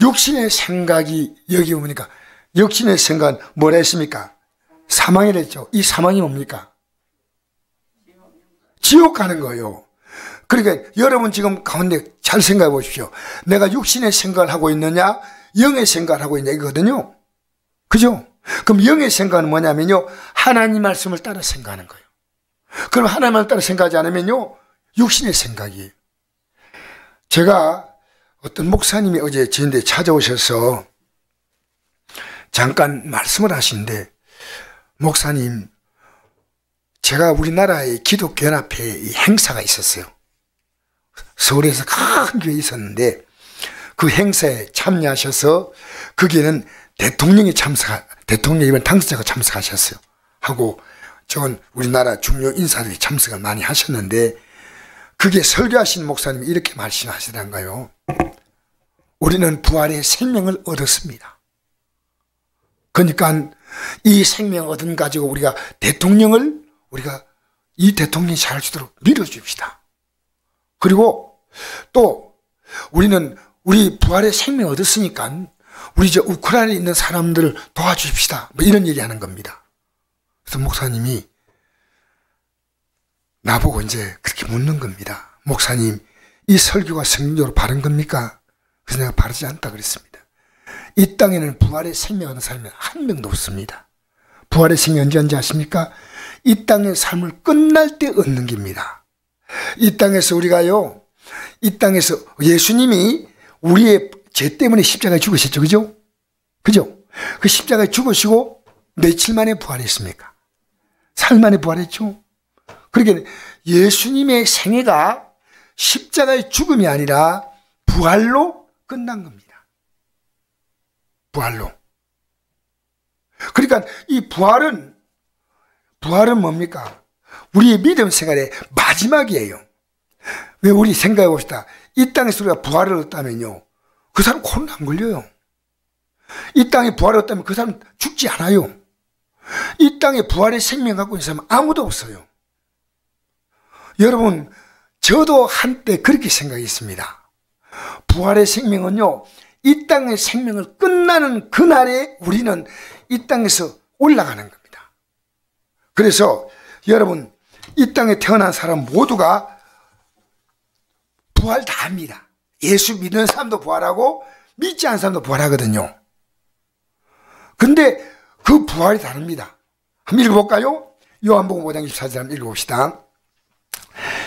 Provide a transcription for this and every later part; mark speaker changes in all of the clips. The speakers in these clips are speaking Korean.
Speaker 1: 육신의 생각이 여기 오니까 육신의 생각은 뭐라 했습니까? 사망이랬죠. 이 사망이 뭡니까? 지옥 가는 거예요. 그러니까 여러분 지금 가운데 잘 생각해 보십시오. 내가 육신의 생각을 하고 있느냐 영의 생각을 하고 있냐 이거거든요. 그죠? 그럼 영의 생각은 뭐냐면요, 하나님 말씀을 따라 생각하는 거예요. 그럼 하나님을 따라 생각하지 않으면요, 육신의 생각이에요. 제가 어떤 목사님이 어제 저한테 찾아오셔서 잠깐 말씀을 하시는데, 목사님, 제가 우리나라의 기독교연합회 행사가 있었어요. 서울에서 큰 교회에 있었는데 그 행사에 참여하셔서 거기에는 대통령이 이번 당선자가 참석하셨어요. 하고 저건 우리나라 중요 인사들이 참석을 많이 하셨는데, 그게 설교하신 목사님이 이렇게 말씀하시던가요? 우리는 부활의 생명을 얻었습니다. 그러니까 이 생명 얻은 가지고 우리가 이 대통령이 잘 주도록 밀어줍시다. 그리고 또 우리 부활의 생명 얻었으니까 우리 저 우크라이나에 있는 사람들을 도와주십시다. 뭐 이런 얘기 하는 겁니다. 그래서 목사님이 나보고 이제 그렇게 묻는 겁니다. 목사님, 이 설교가 성경적으로 바른 겁니까? 그래서 내가 바르지 않다 그랬습니다. 이 땅에는 부활의 생명 얻는 사람이 한 명도 없습니다. 부활의 생명이 언제 아십니까? 이 땅의 삶을 끝날 때 얻는 겁니다. 이 땅에서 우리가요, 이 땅에서 예수님이 우리의 죄 때문에 십자가에 죽으셨죠. 그죠? 그죠? 그 십자가에 죽으시고 며칠 만에 부활했습니까? 사흘 만에 부활했죠. 그러니까 예수님의 생애가 십자가의 죽음이 아니라 부활로 끝난 겁니다. 부활로. 그러니까 이 부활은 뭡니까? 우리의 믿음 생활의 마지막이에요. 왜 우리 생각해 봅시다. 이 땅에서 우리가 부활을 얻다면요, 그 사람 코로나 안 걸려요. 이 땅에 부활을 얻다면 그 사람 죽지 않아요. 이 땅에 부활의 생명 갖고 있는 사람은 아무도 없어요. 여러분, 저도 한때 그렇게 생각했습니다. 부활의 생명은요, 이 땅의 생명을 끝나는 그날에 우리는 이 땅에서 올라가는 겁니다. 그래서 여러분, 이 땅에 태어난 사람 모두가 부활 다 합니다. 예수 믿는 사람도 부활하고 믿지 않는 사람도 부활하거든요. 근데 그 부활이 다릅니다. 한번 읽어볼까요? 요한복음 5장 24절 한번 읽어봅시다.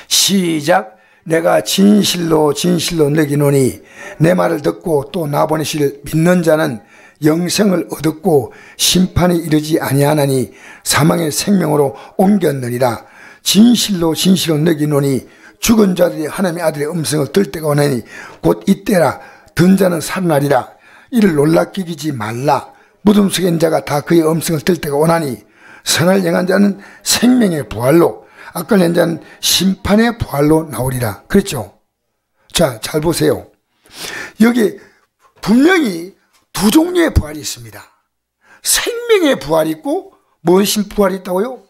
Speaker 1: 시작. 내가 진실로 너희노니 내 말을 듣고 또 나 보내실 믿는 자는 영생을 얻었고 심판에 이르지 아니하나니 사망의 생명으로 옮겼느니라. 진실로 너희노니 죽은 자들이 하나님의 아들의 음성을 들 때가 오나니 곧 이때라. 든 자는 살아나리라. 이를 놀랍게 여기지 말라. 무덤 속에 있는 자가 다 그의 음성을 들 때가 오나니 선을 행한 자는 생명의 부활로, 악을 낸 자는 심판의 부활로 나오리라. 그랬죠? 자, 잘 보세요. 여기 분명히 두 종류의 부활이 있습니다. 생명의 부활이 있고 무엇인 부활이 있다고요?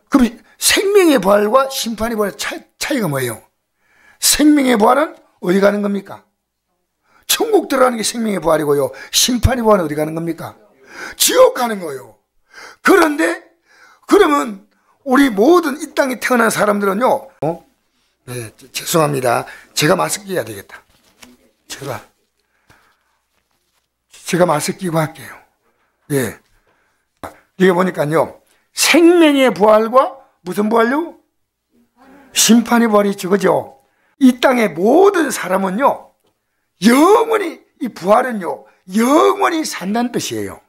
Speaker 1: 그럼 생명의 부활과 심판의 부활의 차이가 뭐예요? 생명의 부활은 어디 가는 겁니까? 천국 들어가는 게 생명의 부활이고요. 심판의 부활은 어디 가는 겁니까? 지옥 가는 거예요. 그런데 그러면 우리 모든 이 땅에 태어난 사람들은요, 네, 죄송합니다. 제가 마스크 끼야 되겠다. 제가 마스크 끼고 할게요. 예. 이게 보니까요, 생명의 부활과 무슨 부활요? 심판의 부활이 있죠. 그죠? 이 땅의 모든 사람은요, 영원히, 이 부활은요, 영원히 산다는 뜻이에요.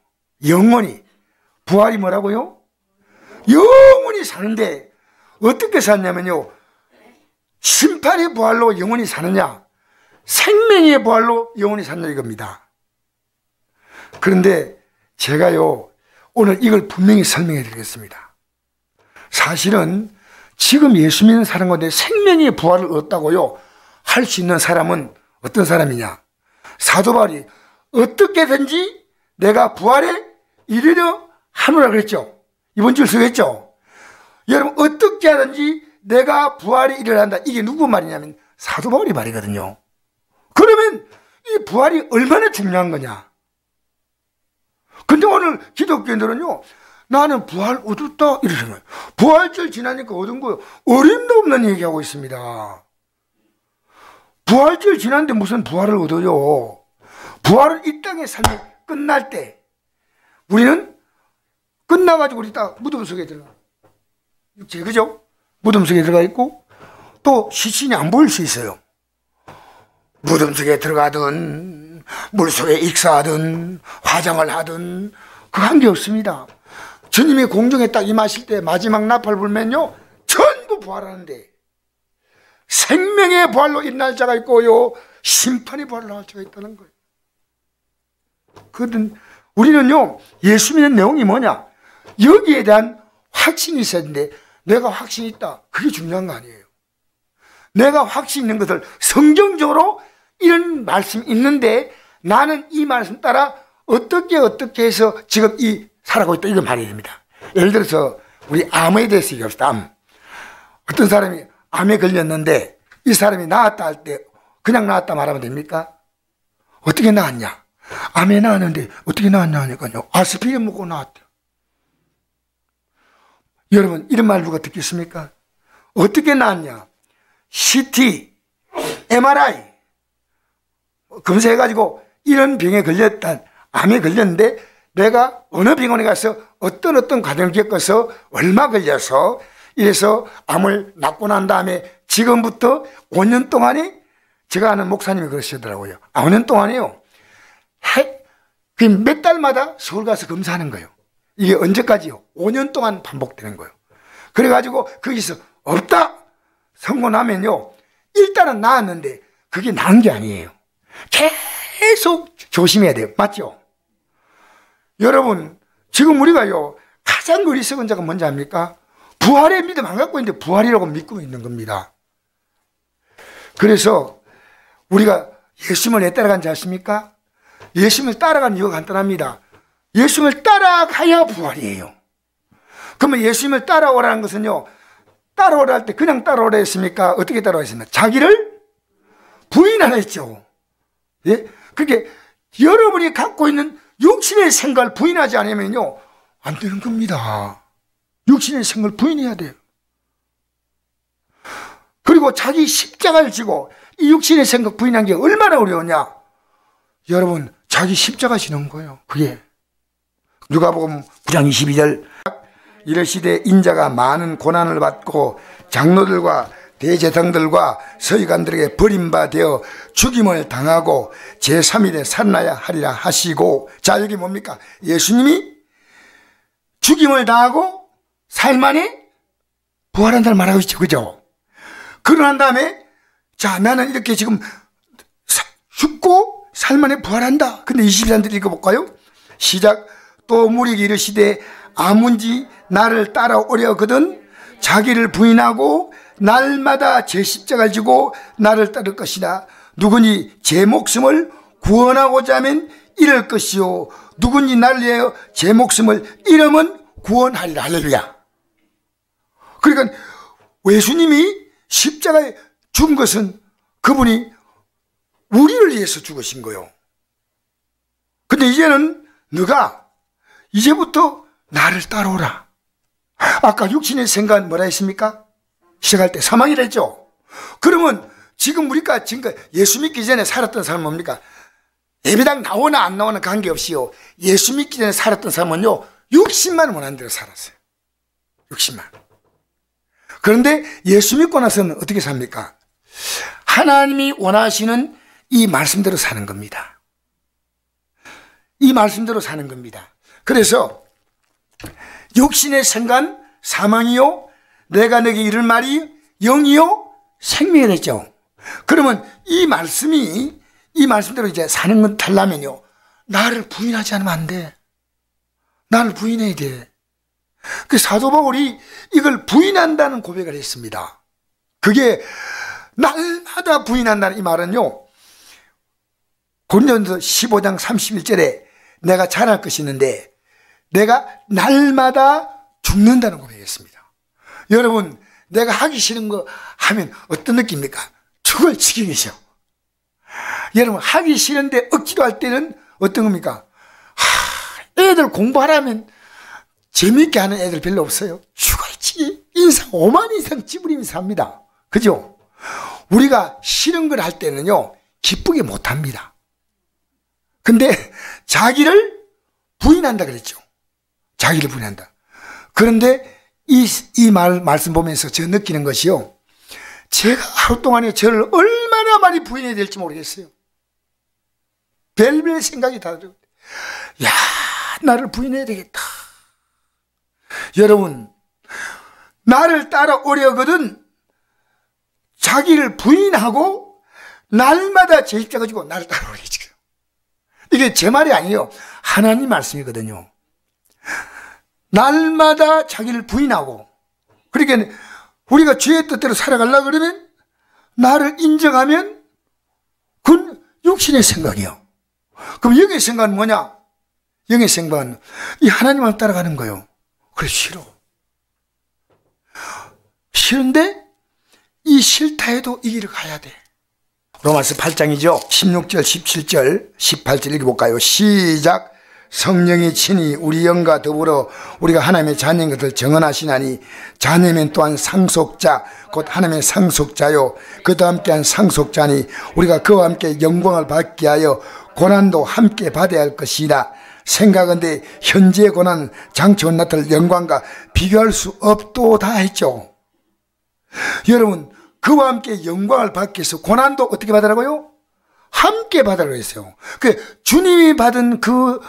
Speaker 1: 영원히. 부활이 뭐라고요? 영원히 사는데 어떻게 사냐면요, 심판의 부활로 영원히 사느냐, 생명의 부활로 영원히 사느냐 이겁니다. 그런데 제가요, 오늘 이걸 분명히 설명해 드리겠습니다. 사실은 지금 예수 믿는 사람 가운데 생명의 부활을 얻었다고요 할 수 있는 사람은 어떤 사람이냐? 사도 바울이 어떻게든지 내가 부활에 이르려 하노라 그랬죠. 이번 줄 쓰겠죠. 여러분, 어떻게 하든지 내가 부활에 이르려 한다. 이게 누구 말이냐면 사도 바울이 말이거든요. 그러면 이 부활이 얼마나 중요한 거냐. 근데 오늘 기독교인들은요, 나는 부활 얻었다 이러는 거예요. 부활절 지나니까 얻은 거 어림도 없는 얘기하고 있습니다. 부활절 지났는데 무슨 부활을 얻어요. 부활은 이 땅의 삶이 끝날 때 우리는 끝나가지고 우리 딱 무덤 속에 들어가. 육체, 그죠? 무덤 속에 들어가 있고 또 시신이 안 보일 수 있어요. 무덤 속에 들어가든 물 속에 익사하든 화장을 하든 그 관계 없습니다. 주님이 공중에 딱 임하실 때 마지막 나팔 불면요 전부 부활하는데 생명의 부활로 일어날 자가 있고요 심판의 부활로 할 자가 있다는 거예요. 그든 우리는요 예수 믿는 내용이 뭐냐, 여기에 대한 확신이 있어야 되는데 내가 확신이 있다, 그게 중요한 거 아니에요. 내가 확신 있는 것을 성경적으로 이런 말씀이 있는데 나는 이 말씀 따라 어떻게 해서 지금 살아가고 있다, 이거 말해야 됩니다. 예를 들어서 우리 암에 대해서 얘기합시다. 암. 어떤 사람이 암에 걸렸는데 이 사람이 나았다 할 때 그냥 나았다 말하면 됩니까? 어떻게 나았냐? 암에 나았는데 어떻게 나았냐 하니까요, 아스피린 먹고 나았대요. 여러분 이런 말 누가 듣겠습니까? 어떻게 나았냐? CT, MRI 검사해가지고 이런 병에 걸렸다, 암에 걸렸는데 내가 어느 병원에 가서 어떤 과정을 겪어서 얼마 걸려서 이래서 암을 낫고 난 다음에 지금부터 5년 동안에, 제가 아는 목사님이 그러시더라고요. 5년 동안에요 몇 달마다 서울 가서 검사하는 거예요. 이게 언제까지요? 5년 동안 반복되는 거예요. 그래가지고 거기서 없다 선고 나면요 일단은 나았는데 그게 나은 게 아니에요. 계속 조심해야 돼요. 맞죠? 여러분 지금 우리가요 가장 어리석은 자가 뭔지 압니까? 부활의 믿음 안 갖고 있는데 부활이라고 믿고 있는 겁니다. 그래서 우리가 예수님을 왜 따라간지 아십니까? 예수님을 따라가는 이유가 간단합니다. 예수님을 따라가야 부활이에요. 그러면 예수님을 따라오라는 것은요, 따라오라 할 때 그냥 따라오라 했습니까? 어떻게 따라오라 했습니까? 자기를 부인하라 했죠. 예? 그게 여러분이 갖고 있는 육신의 생각을 부인하지 않으면요 안 되는 겁니다. 육신의 생각을 부인해야 돼요. 그리고 자기 십자가를 지고 이 육신의 생각 부인한 게 얼마나 어려우냐. 여러분 자기 십자가 지는 거예요. 그게 누가복음 9장 22절 이르시되 인자가 많은 고난을 받고 장로들과 대제사장들과 서기관들에게 버림받아 죽임을 당하고 제3일에 살아나야 하리라 하시고, 자 여기 뭡니까? 예수님이 죽임을 당하고 살만이 부활한다는 말하고 있죠. 그죠? 그러고 난 다음에 자 나는 이렇게 지금 죽고 살만에 부활한다. 근데 22절을 읽어볼까요? 시작. 또 무리에게 이르시되 아문지 나를 따라오려거든 자기를 부인하고 날마다 제 십자가를 지고 나를 따를 것이다. 누구니 제 목숨을 구원하고자 하면 잃을 것이요 누구니 나를 위하여 제 목숨을 잃으면 구원하리라. 할렐루야. 그러니까 예수님이 십자가에 죽은 것은 그분이 우리를 위해서 죽으신 거요. 근데 이제는 너가 이제부터 나를 따라오라. 아까 육신의 생각은 뭐라 했습니까? 시작할 때 사망이라 했죠. 그러면 지금 우리가 지금까지 예수 믿기 전에 살았던 사람은 뭡니까? 예배당 나오나 안 나오나 관계없이요 예수 믿기 전에 살았던 사람은요 60만 원한 대로 살았어요. 60만. 그런데 예수 믿고 나서는 어떻게 삽니까? 하나님이 원하시는 이 말씀대로 사는 겁니다. 이 말씀대로 사는 겁니다. 그래서 육신의 생각 사망이요 내가 너에게 이를 말이 영이요 생명이 됐죠. 그러면 이 말씀대로 이제 사는 건 달라면요 나를 부인하지 않으면 안 돼. 나를 부인해야 돼. 그 사도 바울이 이걸 부인한다는 고백을 했습니다. 그게 날마다 부인한다는 이 말은요 고린도전서 15장 31절에 내가 잘할 것이 있는데 내가 날마다 죽는다는 고백했습니다. 여러분 내가 하기 싫은 거 하면 어떤 느낌입니까? 죽을 지경이죠. 여러분, 하기 싫은데 억지로 할 때는 어떤 겁니까? 애들 공부하라면 재미있게 하는 애들 별로 없어요. 죽을지 인상 5만 이상 찌푸리면서 합니다. 그죠? 우리가 싫은 걸 할 때는요, 기쁘게 못 합니다. 근데 자기를 부인한다 그랬죠. 자기를 부인한다. 그런데 이 말씀 보면서 제가 느끼는 것이요, 제가 하루 동안에 저를 얼마나 많이 부인해야 될지 모르겠어요. 별별 생각이 다 들어요. 야, 나를 부인해야 되겠다. 여러분, 나를 따라오려거든 자기를 부인하고 날마다 재입자가지고 나를 따라오래 지금. 이게 제 말이 아니에요. 하나님 말씀이거든요. 날마다 자기를 부인하고, 그러니까 우리가 죄의 뜻대로 살아가려고 그러면 나를 인정하면 그건 육신의 생각이요. 그럼 영의 생각은 뭐냐? 영의 생각은 이 하나님을 따라가는 거예요. 그래, 싫어. 싫은데 이 싫다 해도 이 길을 가야 돼. 로마서 8장이죠. 16절, 17절, 18절 읽어볼까요? 시작. 성령이 친히 우리 영과 더불어 우리가 하나님의 자녀인 것을 정언하시나니 자녀면 또한 상속자 곧 하나님의 상속자요 그도 함께한 상속자니 우리가 그와 함께 영광을 받게 하여 고난도 함께 받아야 할 것이라. 생각은데 현재의 고난은 장차 나타날 영광과 비교할 수 없도다 했죠. 여러분, 그와 함께 영광을 받기 위해서 고난도 어떻게 받으라고요? 함께 받으라고 했어요. 주님이 받은 그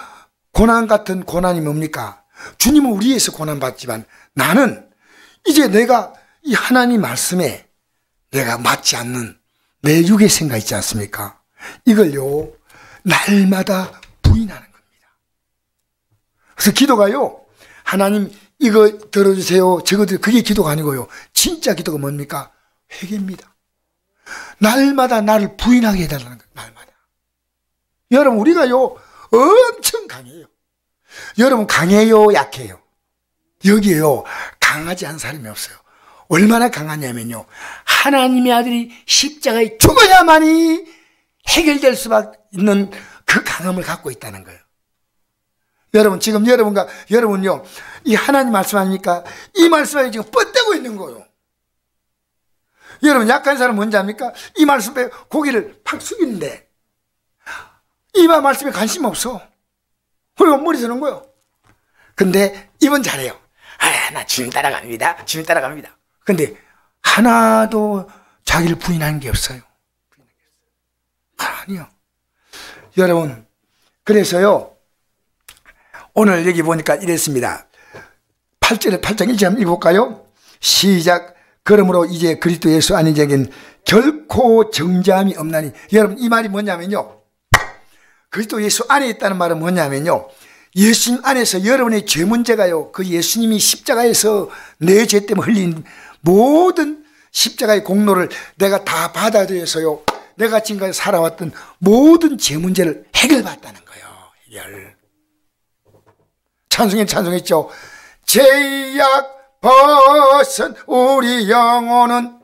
Speaker 1: 고난 같은 고난이 뭡니까? 주님은 우리에서 고난받지만 나는 이제 내가 이 하나님 말씀에 내가 맞지 않는 내 육의 생각 있지 않습니까? 이걸요, 날마다 부인하는 겁니다. 그래서 기도가요, 하나님 이거 들어주세요, 저거 들어주세요, 그게 기도가 아니고요. 진짜 기도가 뭡니까? 회개입니다. 날마다 나를 부인하게 해달라는 거예요. 날마다. 여러분, 우리가요 엄청 강해요. 여러분, 강해요, 약해요? 여기에요 강하지 않은 사람이 없어요. 얼마나 강하냐면요, 하나님의 아들이 십자가에 죽어야만이 해결될 수밖에 있는 그 강함을 갖고 있다는 거예요. 여러분, 지금 여러분요 이 하나님 말씀 아닙니까? 이 말씀에 지금 뻗대고 있는 거예요. 여러분, 약한 사람은 뭔지 압니까? 이 말씀에 고개를 팍 숙이는데 이 말씀에 관심 없어. 그리고 머리 서는 거예요. 근데 입은 잘해요. 나 주님 따라갑니다. 주님 따라갑니다. 근데 하나도 자기를 부인하는 게 없어요. 아니요. 여러분, 그래서요 오늘 여기 보니까 이랬습니다. 8장 1절 한번 읽어볼까요? 시작. 그러므로 이제 그리스도 예수 아닌 자에겐 결코 정죄함이 없나니. 여러분, 이 말이 뭐냐면요, 그리스도 예수 안에 있다는 말은 뭐냐면요, 예수님 안에서 여러분의 죄 문제가요, 그 예수님이 십자가에서 내 죄 때문에 흘린 모든 십자가의 공로를 내가 다 받아들여서요, 내가 지금까지 살아왔던 모든 죄 문제를 해결받았다는 거예요. 해결. 찬송했죠. 죄악 벗은 우리 영혼은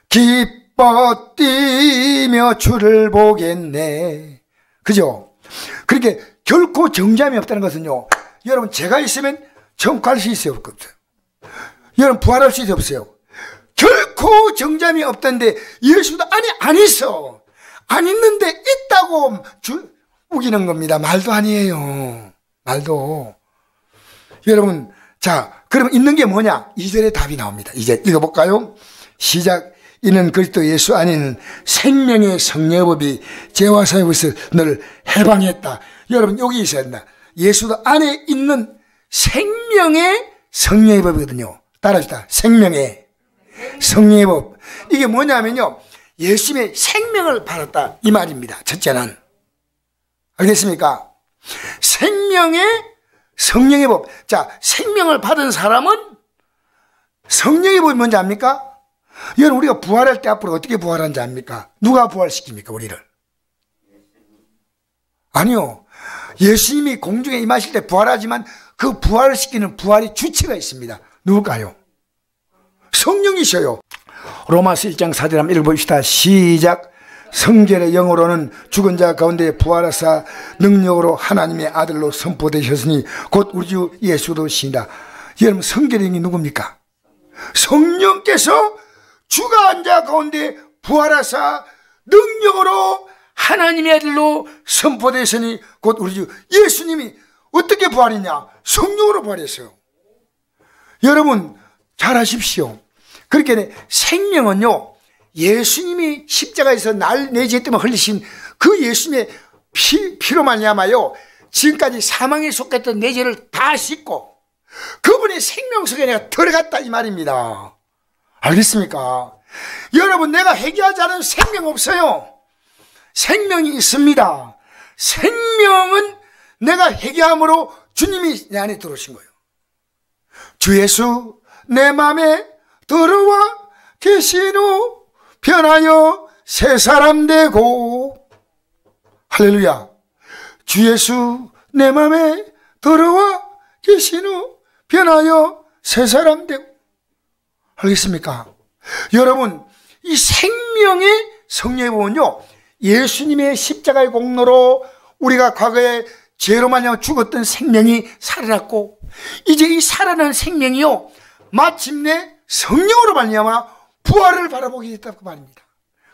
Speaker 1: 기뻐 뛰며 주를 보겠네. 그죠? 그렇게 결코 정죄함이 없다는 것은요, 여러분, 죄가 있으면 천국 갈 수 있어요, 없어요? 여러분, 부활할 수 있어요, 없어요? 결코 정죄함이 없다는데 예수도 안 있어. 안 있는데 있다고 우기는 겁니다. 말도 아니에요. 말도. 여러분, 자, 그럼 있는 게 뭐냐? 2절에 답이 나옵니다. 이제 읽어볼까요? 시작. 이는 그리스도 예수 안에는 생명의 성령법이 죄와 사의 것을 너를 해방했다. 여러분, 여기 있어야 된다. 예수 안에 있는 생명의 성령의 법이거든요. 따라합시다. 생명의 성령의 법. 이게 뭐냐면요, 예수님의 생명을 받았다, 이 말입니다. 첫째는. 알겠습니까? 생명의 성령의 법. 자, 생명을 받은 사람은 성령의 법이 뭔지 압니까? 여러분, 우리가 부활할 때 앞으로 어떻게 부활하는지 압니까? 누가 부활시킵니까, 우리를? 아니요. 예수님이 공중에 임하실 때 부활하지만 그 부활을 시키는 부활의 주체가 있습니다. 누굴까요? 성령이셔요. 로마서 1장 4절 한번 읽어봅시다. 시작. 성결의 영으로는 죽은 자 가운데 부활하사 능력으로 하나님의 아들로 선포되셨으니 곧 우리 주 예수 그리스도시니라. 여러분, 성결의 영이 누굽니까? 성령께서 죽은 자 가운데 부활하사 능력으로 하나님의 아들로 선포되셨으니 곧 우리 주 예수님이 어떻게 부활했냐? 성령으로 부활했어요. 여러분 잘 아십시오. 그렇게 생명은요, 예수님이 십자가에서 내 죄 때문에 흘리신 그 예수님의 피로 말미암아요, 지금까지 사망에 속했던 내 죄를 다 씻고 그분의 생명 속에 내가 들어갔다 이 말입니다. 알겠습니까? 여러분, 내가 회개하지 않은 생명 없어요. 생명이 있습니다. 생명은 내가 회개함으로 주님이 내 안에 들어오신 거예요. 주 예수 내 마음에 들어와 계신 후 변하여 새 사람 되고. 할렐루야. 주 예수 내 마음에 들어와 계신 후 변하여 새 사람 되고. 알겠습니까? 여러분, 이 생명의 성령에 보면요, 예수님의 십자가의 공로로 우리가 과거에 죄로 말미암아 죽었던 생명이 살아났고, 이제 이 살아난 생명이요, 마침내 성령으로 말미암아 부활을 바라보게 됐다고 말입니다.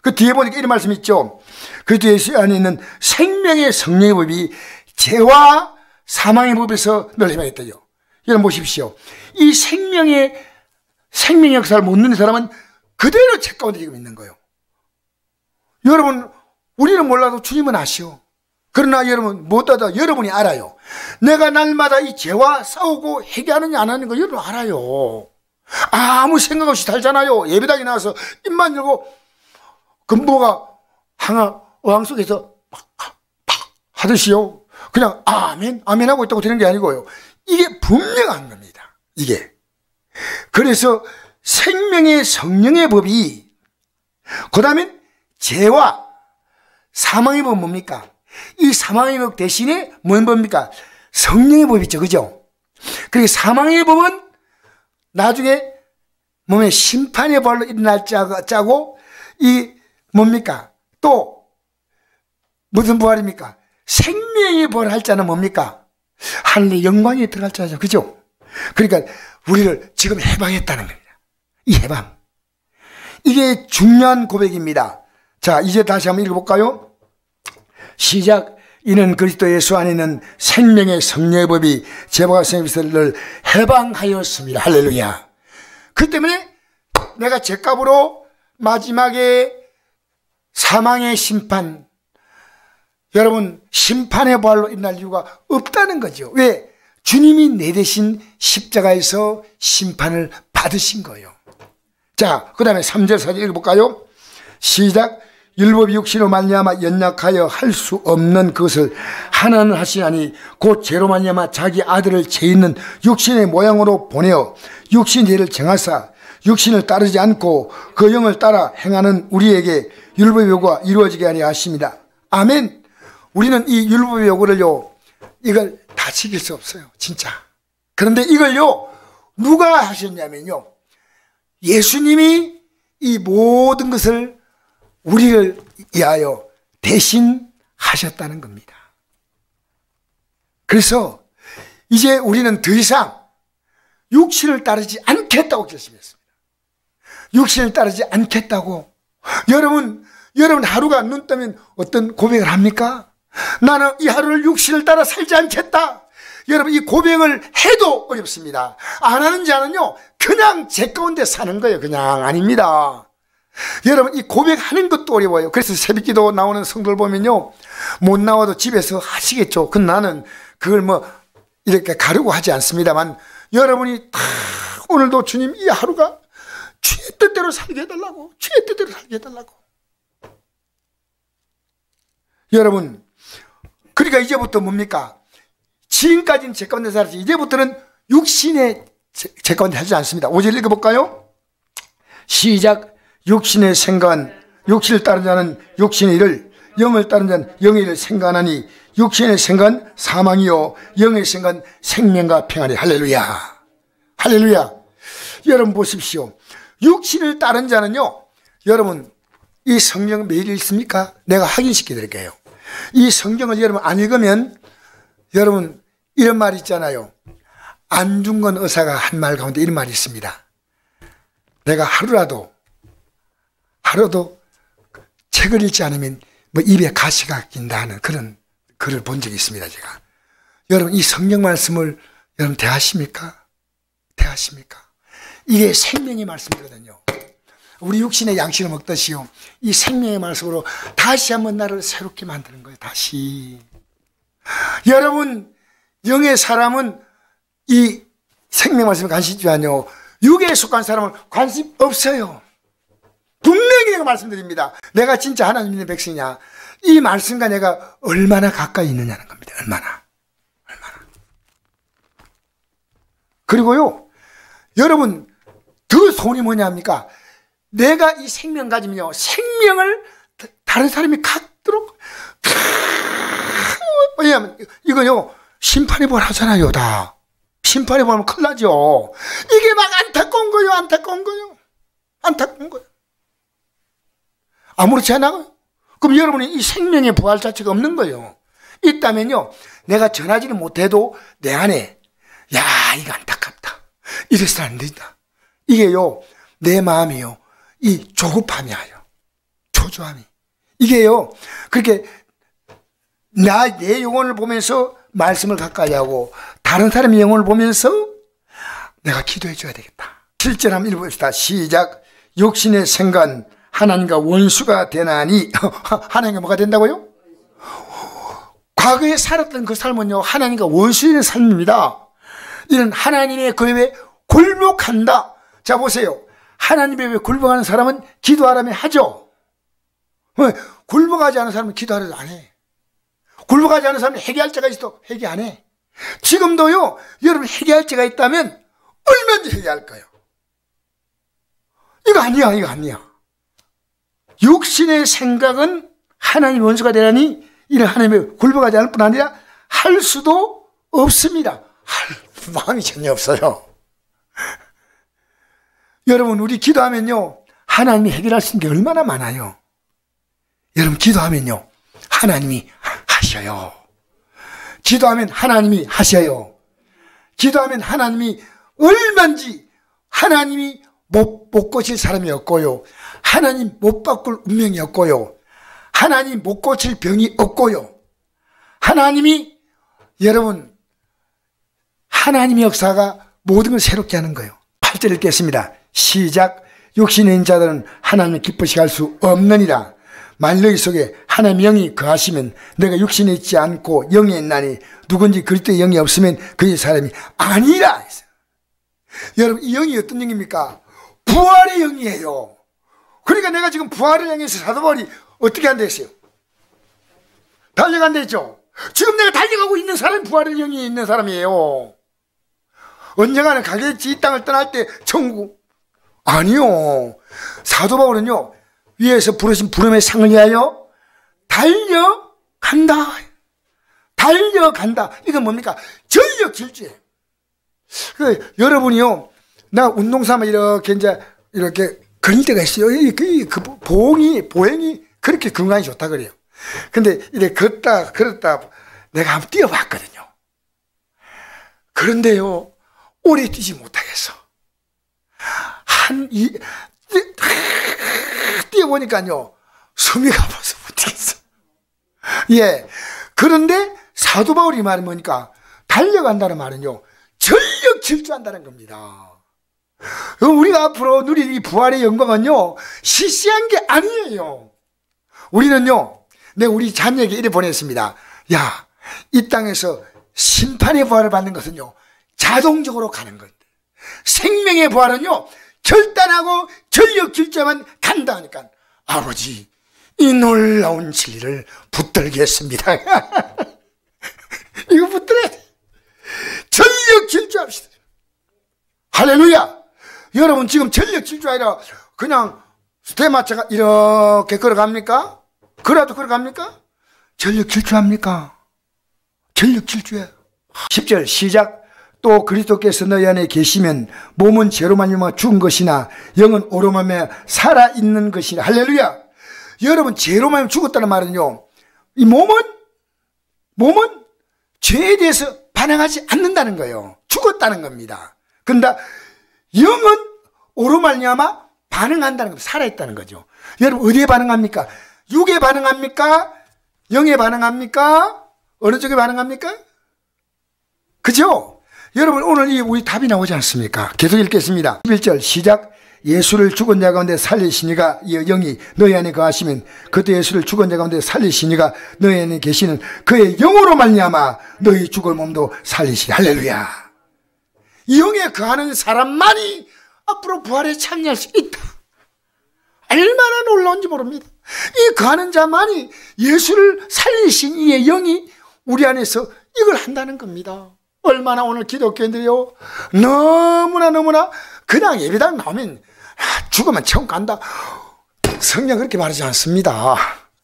Speaker 1: 그 뒤에 보니까 이런 말씀이 있죠. 그리스도 예수 안에 있는 생명의 성령의 법이 죄와 사망의 법에서 늘 해방했다요. 여러분 보십시오. 이 생명의 역사를 못 누리는 사람은 그대로 죄 가운데 지금 있는 거예요. 여러분, 우리는 몰라도 주님은 아시오. 그러나 여러분, 무엇보다 여러분이 알아요. 내가 날마다 이 죄와 싸우고 회개하느냐 안 하는 거 여러분 알아요. 아무 생각 없이 살잖아요. 예배당에 나와서 입만 열고 금보가 어항 속에서 팍 하듯이요, 그냥 아멘 아멘 하고 있다고 되는 게 아니고요, 이게 분명한 겁니다. 이게 그래서 생명의 성령의 법이, 그 다음에 죄와 사망의 법은 뭡니까? 이 사망의 법 대신에 뭔 법입니까? 성령의 법이죠. 그죠? 그리고 사망의 법은 나중에 몸에 심판의 벌로 일어날 자고, 이 뭡니까? 또 무슨 부활입니까? 생명의 부활할 자는 뭡니까? 하늘의 영광에 들어갈 자죠. 그죠? 그러니까 우리를 지금 해방했다는 겁니다. 이 해방, 이게 중요한 고백입니다. 자, 이제 다시 한번 읽어볼까요? 시작. 이는 그리스도 예수 안에 있는 생명의 성령의 법이 죄와 생명을 해방하였습니다. 할렐루야. 그 때문에 내가 죄값으로 마지막에 사망의 심판, 여러분 심판의 부활로 일어날 이유가 없다는 거죠. 왜? 주님이 내 대신 십자가에서 심판을 받으신 거예요. 자, 그 다음에 3절 4절 읽어볼까요? 시작. 율법이 육신으로 말미암아 연약하여 할 수 없는 것을 하나는 하시나니 곧 죄로 말미암아 자기 아들을 죄 있는 육신의 모양으로 보내어 육신 죄를 정하사 육신을 따르지 않고 그 영을 따라 행하는 우리에게 율법의 요구가 이루어지게 하려 하십니다. 아멘. 우리는 이 율법의 요구를요, 이걸 다 지킬 수 없어요. 진짜. 그런데 이걸요, 누가 하셨냐면요, 예수님이 이 모든 것을 우리를 위하여 대신 하셨다는 겁니다. 그래서 이제 우리는 더 이상 육신을 따르지 않겠다고 결심했습니다. 육신을 따르지 않겠다고. 여러분 하루가 눈 뜨면 어떤 고백을 합니까? 나는 이 하루를 육신을 따라 살지 않겠다. 여러분, 이 고백을 해도 어렵습니다. 안 하는 자는요, 그냥 죄 가운데 사는 거예요. 그냥. 아닙니다. 여러분, 이 고백하는 것도 어려워요. 그래서 새벽기도 나오는 성도들 보면요, 못 나와도 집에서 하시겠죠. 그 나는 그걸 뭐 이렇게 가려고 하지 않습니다만, 여러분이 다 오늘도 주님 이 하루가 주의 뜻대로 살게 해달라고, 주의 뜻대로 살게 해달라고. 여러분, 그러니까 이제부터 뭡니까? 지금까지는 죄 가운데 살았지, 이제부터는 육신의 죄 가운데 살지 않습니다. 5절 읽어볼까요? 시작. 육신의 생각은 육신을 따른 자는 육신의 일을, 영을 따른 자는 영의 일을 생각하니 육신의 생각은 사망이요 영의 생각은 생명과 평안이. 할렐루야. 할렐루야. 여러분 보십시오. 육신을 따른 자는요, 여러분 이 성경 매일 읽습니까? 내가 확인시켜 드릴게요. 이 성경을 여러분 안 읽으면 여러분 이런 말이 있잖아요. 안중근 의사가 한 말 가운데 이런 말이 있습니다. 내가 하루라도 책을 읽지 않으면 뭐 입에 가시가 낀다 하는 그런 글을 본 적이 있습니다. 제가. 여러분 이 성경 말씀을 여러분 대하십니까? 이게 생명의 말씀이거든요. 우리 육신의 양식을 먹듯이요. 이 생명의 말씀으로 다시 한번 나를 새롭게 만드는 거예요. 다시. 여러분 영의 사람은 이 생명 말씀에 관심 있지만요. 육에 속한 사람은 관심 없어요. 분명히 내가 말씀드립니다. 내가 진짜 하나님 믿는 백성이냐. 이 말씀과 내가 얼마나 가까이 있느냐는 겁니다. 얼마나. 그리고요. 여러분 더 소원이 뭐냐합니까? 내가 이 생명 가지면요. 생명을 다른 사람이 갖도록. 왜냐하면 이거요. 심판의 벌 하잖아요. 다. 심판의 벌 하면 큰일 나죠. 이게 막 안타까운 거예요. 아무렇지 않아요. 그럼 여러분이 이 생명의 부활 자체가 없는 거예요. 있다면요. 내가 전하지는 못해도 내 안에 야 이거 안타깝다. 이래서는 안 된다. 이게요. 내 마음이요. 이 조급함이 와요. 초조함이. 이게요. 그렇게 내 영혼을 보면서 말씀을 가까이 하고 다른 사람의 영혼을 보면서 내가 기도해 줘야 되겠다. 7절 한번 읽어봅시다. 시작. 육신의 생각은 하나님과 원수가 되나니 하나님과 뭐가 된다고요? 과거에 살았던 그 삶은요. 하나님과 원수의 삶입니다. 이는 하나님의 거에 굴복한다. 자 보세요. 하나님의 왜 굴복하는 사람은 기도하라며 하죠. 왜? 굴복하지 않은 사람은 기도하라도 안 해. 굴복하지 않은 사람은 회개할 자가 있어도 회개 안 해. 지금도요. 여러분 회개할 자가 있다면 얼마든지 회개할 거예요. 이거 아니야. 육신의 생각은 하나님의 원수가 되라니 이는 하나님의 굴복하지 않을 뿐 아니라 할 수도 없습니다. 할 마음이 전혀 없어요. 여러분 우리 기도하면요. 하나님이 해결할 수 있는 게 얼마나 많아요. 여러분 기도하면요. 하나님이 하셔요. 기도하면 하나님이 하셔요. 기도하면 하나님이 얼마든지 하나님이 못 고칠 사람이 없고요. 하나님 못 바꿀 운명이 없고요. 하나님 못 고칠 병이 없고요. 하나님이 여러분 하나님의 역사가 모든 걸 새롭게 하는 거예요. 8절 읽겠습니다. 시작. 육신의 있는 자들은 하나님을 기쁘시게 할 수 없느니라. 만일 너희 속에 하나님의 영이 거하시면 내가 육신에 있지 않고 영에 있나니 누군지 그리스도의 영이 없으면 그의 사람이 아니라. 여러분 이 영이 어떤 영입니까? 부활의 영이에요. 그러니까 내가 지금 부활을 향해서 사도 바울이 어떻게 한다 했어요? 달려간다 했죠. 지금 내가 달려가고 있는 사람이 부활의 영이 있는 사람이에요. 언젠가는 가겠지. 이 땅을 떠날 때 천국. 아니요. 사도 바울은요. 위에서 부르신 부름의 상을 위하여 달려간다. 이건 뭡니까? 전력 질주예요. 여러분이요. 나 운동삼아 이렇게 걸릴 때가 있어요. 그 보행이 그렇게 건강이 좋다 그래요. 근데 이렇게 걸었다 내가 한번 뛰어봤거든요. 그런데요. 오래 뛰지 못하겠어. 뛰어보니까요. 숨이 가빠서 못 뛰겠어. 예. 그런데 사도 바울이 말이 뭐니까 달려간다는 말은요. 전력 질주한다는 겁니다. 우리가 앞으로 누릴 이 부활의 영광은요. 시시한 게 아니에요. 우리는요. 우리 자녀에게 이래 보냈습니다. 야, 이 땅에서 심판의 부활을 받는 것은요. 자동적으로 가는 건데 생명의 부활은요. 결단하고 전력 질주만 간다 하니까 아버지 이 놀라운 진리를 붙들겠습니다. 이거 붙들어야 돼. 전력 질주합시다. 할렐루야. 여러분 지금 전력 질주 아니라 그냥 스테마차가 이렇게 걸어갑니까? 그래도 걸어갑니까? 전력 질주합니까? 전력 질주해. 10절 시작. 또 그리스도께서 너희 안에 계시면 몸은 죄로 말미암아 죽은 것이나 영은 오로 말미암아 살아있는 것이라. 할렐루야. 여러분 죄로 말하면 죽었다는 말은요, 이 몸은 죄에 대해서 반응하지 않는다는 거예요. 죽었다는 겁니다. 그런데 영은 오로 말미암아 반응한다는 겁니다. 살아있다는 거죠. 여러분 어디에 반응합니까? 육에 반응합니까? 영에 반응합니까? 어느 쪽에 반응합니까? 그죠? 여러분 오늘 우리 답이 나오지 않습니까? 계속 읽겠습니다. 11절 시작. 예수를 죽은 자 가운데 살리시니가 영이 너희 안에 거하시면 그때 예수를 죽은 자 가운데 살리시니가 너희 안에 계시는 그의 영으로 말미암아 너희 죽을 몸도 살리시리. 할렐루야. 영에 거하는 사람만이 앞으로 부활에 참여할 수 있다. 얼마나 놀라운지 모릅니다. 이 거하는 자만이 예수를 살리신 이의 영이 우리 안에서 이걸 한다는 겁니다. 얼마나 오늘 기독교인들이요, 너무나 그냥 예배당 나오면 죽으면 천국 간다, 성경 그렇게 말하지 않습니다.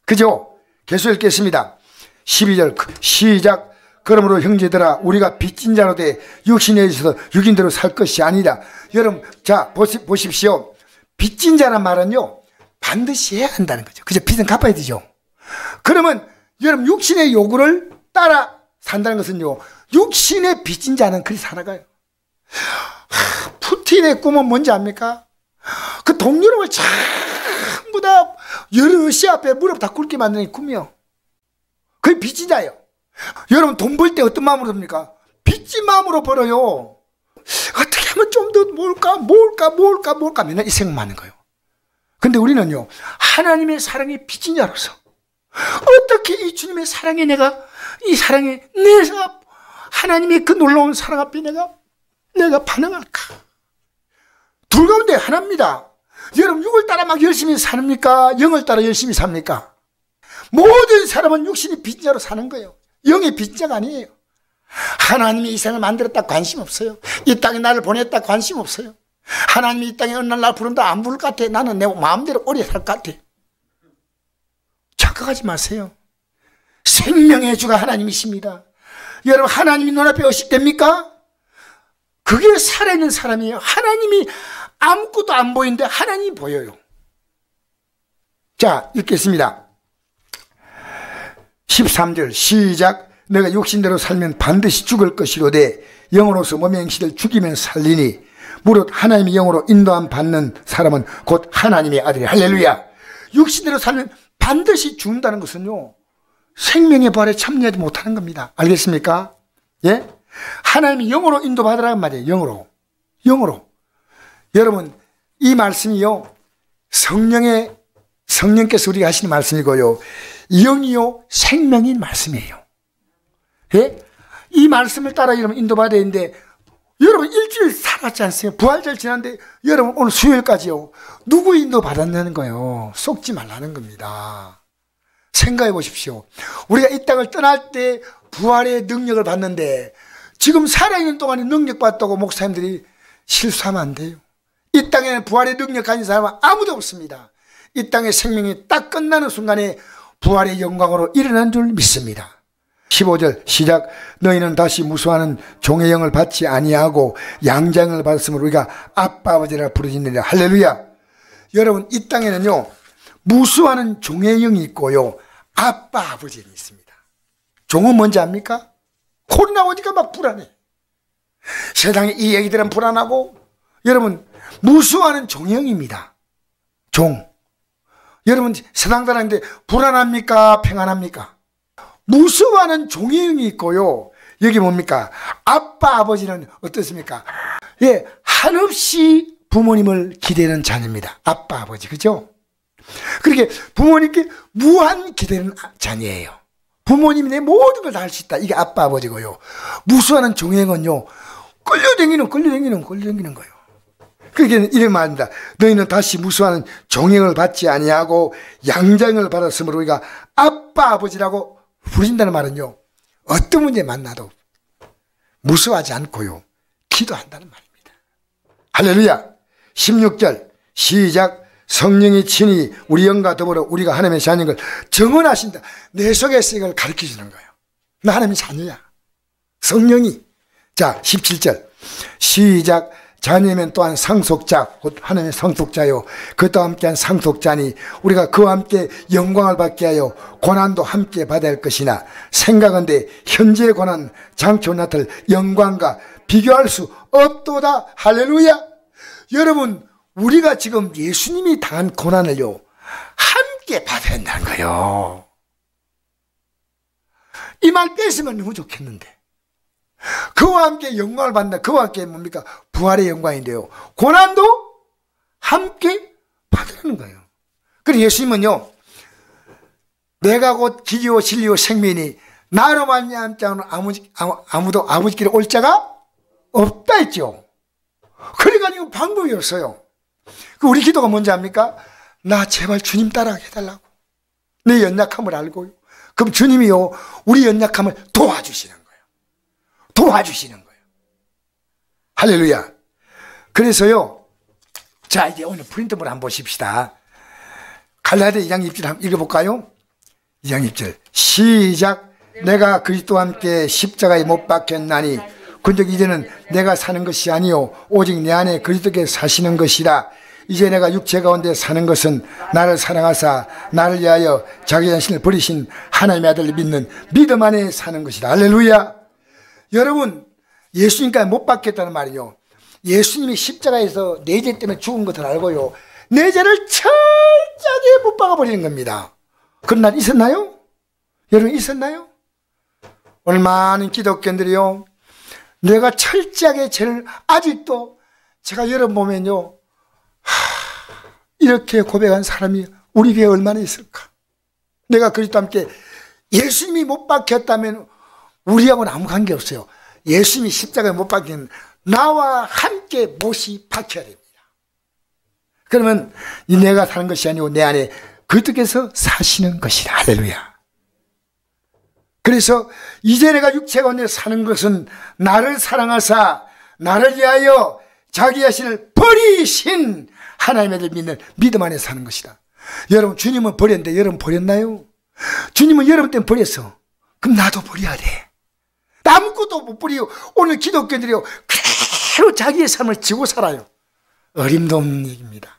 Speaker 1: 그죠? 계속 읽겠습니다. 12절 시작. 그러므로 형제들아 우리가 빚진 자로 돼 육신에 있어서 육인대로 살 것이 아니라. 여러분 자 보십시오. 빚진 자란 말은요 반드시 해야 한다는 거죠. 그죠? 빚은 갚아야 되죠. 그러면 여러분 육신의 요구를 따라 산다는 것은요, 육신의 빚진 자는 그리 살아가요. 푸틴의 꿈은 뭔지 압니까? 그 동유럽을 전부 다 러시아 앞에 무릎 다 꿇게 만드는 꿈이요. 그게 빚진 자예요. 여러분 돈 벌 때 어떤 마음으로 봅니까? 빚진 마음으로 벌어요. 어떻게 하면 좀 더 모을까 맨날 이 생각만 하는 거예요. 근데 우리는요, 하나님의 사랑에 빚진 자로서 어떻게 이 주님의 사랑에 내가 하나님의 그 놀라운 사랑 앞에 내가 반응할까? 둘 가운데 하나입니다. 여러분 육을 따라 막 열심히 삽니까? 영을 따라 열심히 삽니까? 모든 사람은 육신이 빚진 자로 사는 거예요. 영의 빚진 자가 아니에요. 하나님이 이 세상을 만들었다 관심 없어요. 이 땅에 나를 보냈다 관심 없어요. 하나님이 이 땅에 어느 날 부른다 안 부를 것 같아. 나는 내 마음대로 오래 살 것 같아. 착각하지 마세요. 생명의 주가 하나님이십니다. 여러분 하나님이 눈앞에 의식됩니까? 그게 살아있는 사람이에요. 하나님이 아무것도 안 보이는데 하나님이 보여요. 자 읽겠습니다. 13절 시작. 내가 육신대로 살면 반드시 죽을 것이로되 영으로서 몸의 행실을 죽이면 살리니 무릇 하나님의 영으로 인도함 받는 사람은 곧 하나님의 아들이. 할렐루야. 육신대로 살면 반드시 죽는다는 것은요, 생명의 부활에 참여하지 못하는 겁니다. 알겠습니까? 예? 하나님이 영으로 인도받으라는 말이에요. 영으로. 여러분 이 말씀이요, 성령께서 우리가 하시는 말씀이고요, 영이요 생명인 말씀이에요. 예? 이 말씀을 따라 여러분 인도받아야 되는데, 여러분 일주일 살았지 않습니까? 부활절 지났는데 여러분 오늘 수요일까지요, 누구 인도받았냐는 거예요. 속지 말라는 겁니다. 생각해 보십시오. 우리가 이 땅을 떠날 때 부활의 능력을 받는데 지금 살아있는 동안에 능력 받다고 목사님들이 실수하면 안 돼요. 이 땅에는 부활의 능력 가진 사람은 아무도 없습니다. 이 땅의 생명이 딱 끝나는 순간에 부활의 영광으로 일어난 줄 믿습니다. 15절 시작. 너희는 다시 무수하는 종의 영을 받지 아니하고 양장을 받았으므로 우리가 아빠 아버지라 부르짖느니라. 할렐루야. 여러분 이 땅에는요 무수하는 종의 영이 있고요 아빠 아버지는 있습니다. 종은 뭔지 압니까? 코로나 오니까 막 불안해. 세상에 이 얘기들은 불안하고, 여러분 무수하는 종의 영입니다. 종. 여러분 세상 사람인데 불안합니까? 평안합니까? 무수하는 종의 영이 있고요, 여기 뭡니까? 아빠 아버지는 어떻습니까? 예, 한없이 부모님을 기대는 자녀입니다. 아빠 아버지, 그죠? 그렇게 부모님께 무한 기대는 자녀예요. 부모님이 내 모든 걸 다 할 수 있다, 이게 아빠 아버지고요. 무수하는 종의 영은요 끌려다니는 거예요. 그렇게 이런 말입니다. 너희는 다시 무수하는 종영을 받지 아니하고 양장을 받았으므로 우리가 아빠 아버지라고 부르신다는 말은요, 어떤 문제 만나도 무수하지 않고요 기도한다는 말입니다. 할렐루야. 16절 시작. 성령이 친히 우리 영과 더불어 우리가 하나님의 자녀인 걸 증언하신다. 내 속에서 이걸 가르쳐주는 거예요. 나 하나님의 자녀야, 성령이. 자 17절 시작. 자녀면 또한 상속자, 곧 하나님의 상속자요. 그와 함께한 상속자니 우리가 그와 함께 영광을 받게 하여 고난도 함께 받아야 할 것이나 생각한데 현재의 고난 장초 나타날 영광과 비교할 수 없도다. 할렐루야. 여러분, 우리가 지금 예수님이 당한 고난을요 함께 받아야 한다는 거예요. 이 말 뺐으면 너무 좋겠는데, 그와 함께 영광을 받는다. 그와 함께 뭡니까? 부활의 영광인데요, 고난도 함께 받으라는 거예요. 그리고 예수님은요, 내가 곧 길이요 진리요 생명이니 나로 말미암지 않으면 아무도 아버지께로 올 자가 없다 했죠. 그래가지고 방법이 없어요. 우리 기도가 뭔지 압니까? 나 제발 주님 따라가게 해달라고. 내 연약함을 알고요. 그럼 주님이요 우리 연약함을 도와주시는 거예요. 도와주시는 거예요. 할렐루야. 그래서요, 자 이제 오늘 프린트물 한번 보십시다. 갈라디아 2장 6절 한번 읽어볼까요? 2장 6절 시작. 내가 그리스도와 함께 십자가에 못 박혔나니 그런즉 이제는 내가 사는 것이 아니요 오직 내 안에 그리스도께서 사시는 것이라. 이제 내가 육체 가운데 사는 것은 나를 사랑하사 나를 위하여 자기 자신을 버리신 하나님의 아들을 믿는 믿음 안에 사는 것이다. 할렐루야. 여러분, 예수님까지 못 박혔다는 말이요, 예수님이 십자가에서 내 죄 때문에 죽은 것을 알고요 내 죄를 철저하게 못 박아버리는 겁니다. 그런 날 있었나요? 여러분 있었나요? 오늘 많은 기독교인들이요 내가 철저하게 죄를, 아직도 제가 여러분 보면요 이렇게 고백한 사람이 우리 교회에 얼마나 있을까? 내가 그리스도와 함께, 예수님이 못 박혔다면 우리하고는 아무 관계 없어요. 예수님이 십자가에 못 박히면 나와 함께 못이 박혀야 됩니다. 그러면 내가 사는 것이 아니고 내 안에 그리스도께서 사시는 것이라. 할렐루야. 그래서 이제 내가 육체 가운데 사는 것은 나를 사랑하사 나를 위하여 자기 자신을 버리신 하나님의 아들 믿는 믿음 안에 사는 것이다. 여러분, 주님은 버렸는데 여러분 버렸나요? 주님은 여러분 때문에 버렸어. 그럼 나도 버려야 돼. 아무것도 못 버리고 오늘 기독교인들이요 그대로 자기의 삶을 지고 살아요. 어림도 없는 얘기입니다.